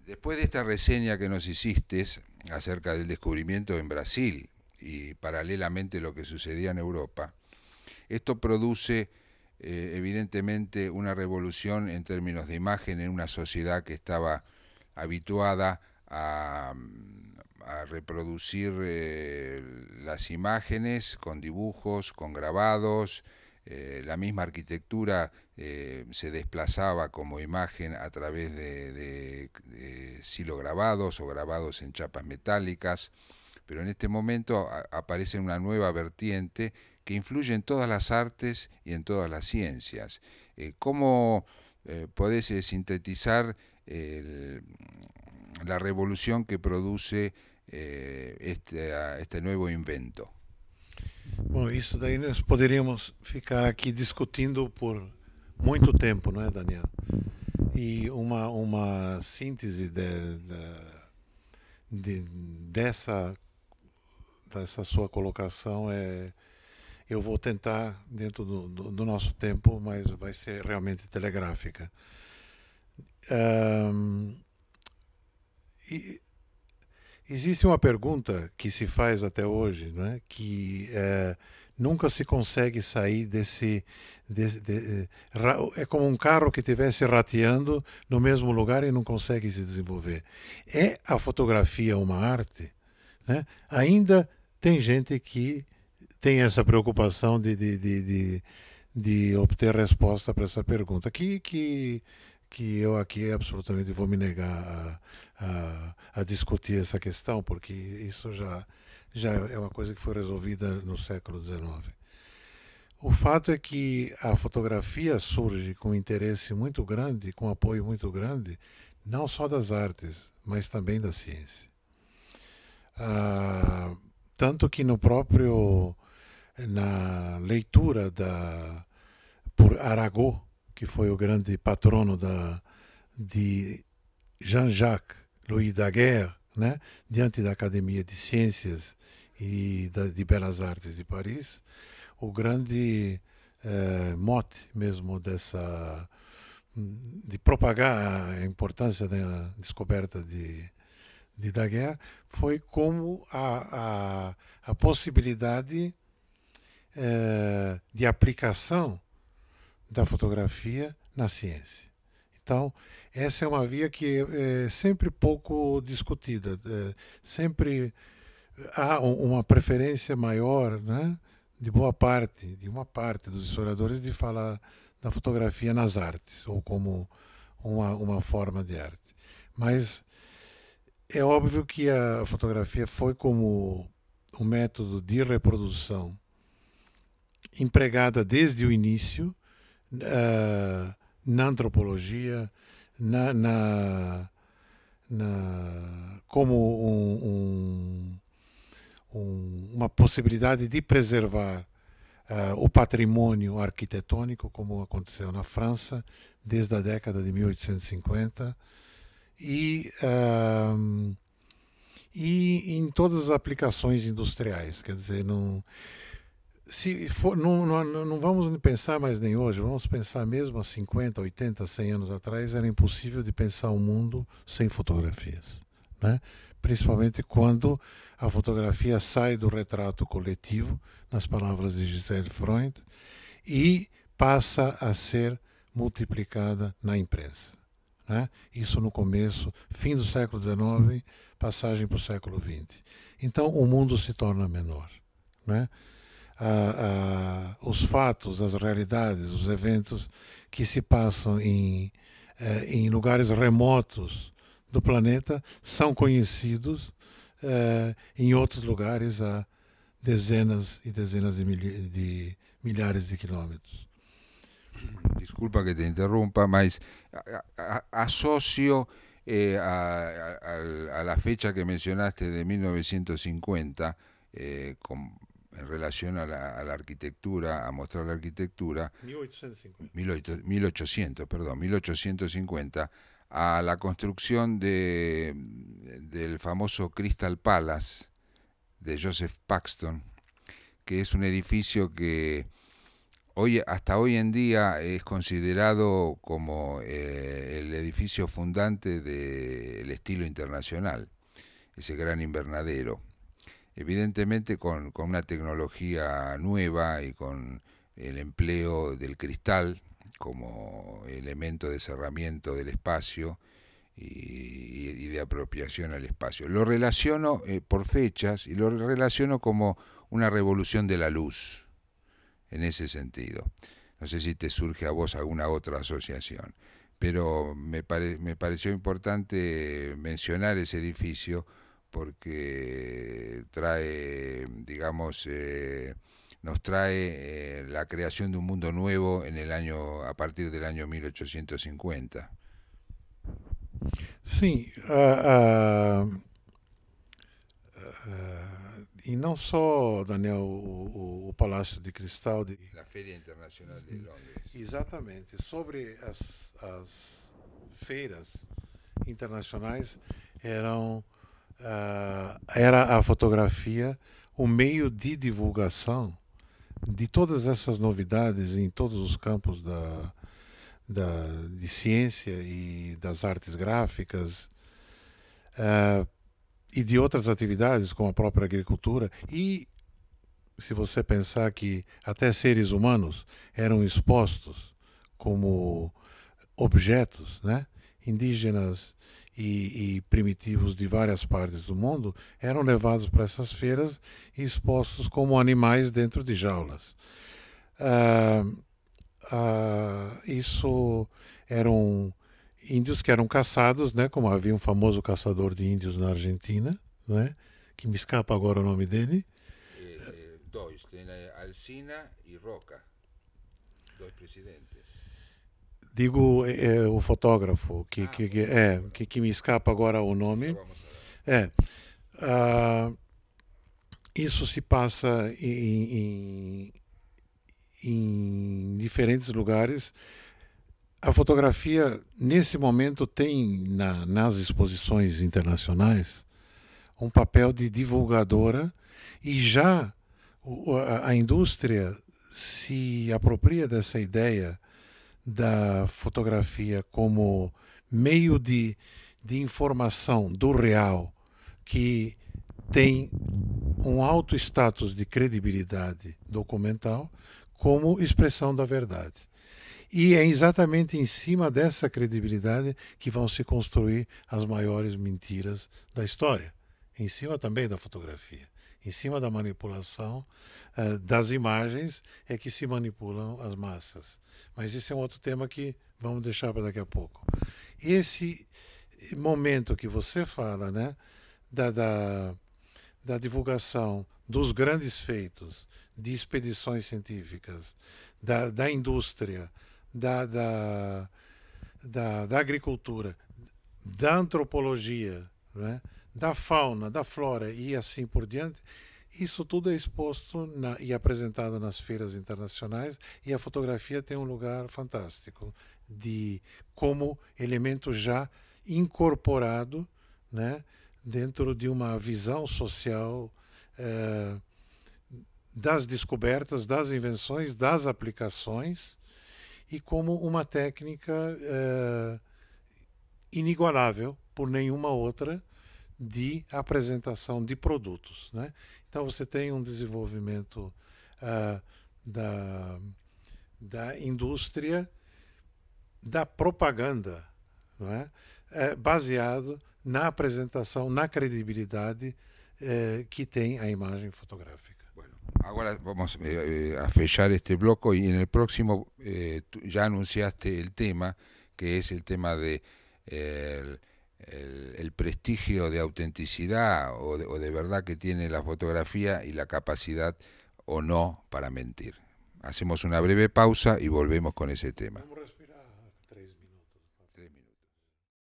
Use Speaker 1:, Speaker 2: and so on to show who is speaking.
Speaker 1: Después de esta reseña que nos hiciste acerca del descubrimiento en Brasil y paralelamente lo que sucedía en Europa, esto produce evidentemente una revolución en términos de imagen en una sociedad que estaba habituada a reproducir las imágenes con dibujos, con grabados. La misma arquitectura se desplazaba como imagen a través de silograbados o grabados en chapas metálicas, pero en este momento aparece una nueva vertiente que influye en todas las artes y en todas las ciencias. ¿Cómo podés sintetizar el, la revolución que produce este nuevo invento?
Speaker 2: Bom, isso daí nós poderíamos ficar aqui discutindo por muito tempo, não é, Daniel? E uma síntese dessa, dessa sua colocação é. Eu vou tentar, dentro do nosso tempo, mas vai ser realmente telegráfica. Um, e existe uma pergunta que se faz até hoje, né, que nunca se consegue sair é como um carro que estivesse rateando no mesmo lugar e não consegue se desenvolver. É a fotografia uma arte? Né? Ainda tem gente que tem essa preocupação de obter resposta para essa pergunta, que eu aqui absolutamente vou me negar a discutir essa questão, porque isso já é uma coisa que foi resolvida no século XIX. O fato é que a fotografia surge com um interesse muito grande, com um apoio muito grande, não só das artes, mas também da ciência. Tanto que no próprio na leitura por Arago, que foi o grande patrono de Jean-Jacques Louis Daguerre, né, diante da Academia de Ciências e de Belas Artes de Paris, o grande mote mesmo de propagar a importância da descoberta de Daguerre foi como a possibilidade de aplicação da fotografia na ciência. Então, essa é uma via que é sempre pouco discutida. Sempre há uma preferência maior, né, de uma parte dos historiadores de falar da fotografia nas artes, ou como uma forma de arte. Mas é óbvio que a fotografia foi como um método de reprodução empregada desde o início na antropologia, como uma possibilidade de preservar o patrimônio arquitetônico, como aconteceu na França desde a década de 1850, e em todas as aplicações industriais. Quer dizer, não vamos pensar mais nem hoje, vamos pensar mesmo há 50, 80, 100 anos atrás, era impossível de pensar um mundo sem fotografias, né? Principalmente quando a fotografia sai do retrato coletivo, nas palavras de Gisele Freund, e passa a ser multiplicada na imprensa, né? Isso no começo, fim do século XIX, passagem para o século XX. Então o mundo se torna menor, né? Os fatos, as realidades, os eventos que se passam em lugares remotos do planeta são conhecidos em outros lugares há dezenas e dezenas de milhares de quilômetros.
Speaker 1: Disculpa que te interrumpa, mas asocio a la fecha que mencionaste de 1950 en relación a la arquitectura, a mostrar la arquitectura, 1800, perdón, 1850, a la construcción del famoso Crystal Palace de Joseph Paxton, que es un edificio que hasta hoy en día es considerado como el edificio fundante del estilo internacional, ese gran invernadero. Evidentemente con una tecnología nueva y con el empleo del cristal como elemento de cerramiento del espacio y de apropiación al espacio. Lo relaciono por fechas y lo relaciono como una revolución de la luz, en ese sentido. No sé si te surge a vos alguna otra asociación, pero me pareció importante mencionar ese edificio porque trae, digamos, nos trae la creación de un mundo nuevo en el año, a partir del año 1850.
Speaker 2: Sim, e não só, Daniel, o Palácio de Cristal,
Speaker 1: La Feria Internacional de Londres.
Speaker 2: exatamente, sobre as feiras internacionais era a fotografia o meio de divulgação de todas essas novidades em todos os campos de ciência e das artes gráficas, e de outras atividades, como a própria agricultura. E se você pensar que até seres humanos eram expostos como objetos, né? Indígenas e primitivos de várias partes do mundo eram levados para essas feiras e expostos como animais dentro de jaulas. Isso eram índios que eram caçados, né? Como havia um famoso caçador de índios na Argentina, né? Que me escapa agora o nome dele.
Speaker 1: Dois, tem Alsina e Roca, dois presidentes.
Speaker 2: Digo, o fotógrafo, que me escapa agora o nome. Isso se passa em diferentes lugares. A fotografia, nesse momento, tem nas exposições internacionais um papel de divulgadora e já a indústria se apropria dessa ideia da fotografia como meio de informação do real que tem um alto status de credibilidade documental como expressão da verdade. E é exatamente em cima dessa credibilidade que vão se construir as maiores mentiras da história. Em cima também da fotografia. Em cima da manipulação das imagens é que se manipulam as massas. Mas esse é um outro tema que vamos deixar para daqui a pouco. Esse momento que você fala, né, da divulgação dos grandes feitos, de expedições científicas, da indústria, da agricultura, da antropologia, né, da fauna, da flora e assim por diante, isso tudo é exposto e apresentado nas feiras internacionais, e a fotografia tem um lugar fantástico como elemento já incorporado, né, dentro de uma visão social das descobertas, das invenções, das aplicações, e como uma técnica inigualável por nenhuma outra de apresentação de produtos, né? Então você tem um desenvolvimento da indústria da propaganda, não é? Baseado na apresentação, na credibilidade que tem a imagem fotográfica.
Speaker 1: Bueno, ahora vamos a fechar este bloque y en el próximo ya anunciaste el tema, que es el tema de el prestigio de autenticidad o de verdad que tiene la fotografía y la capacidad o no para mentir. Hacemos una breve pausa y volvemos con ese tema.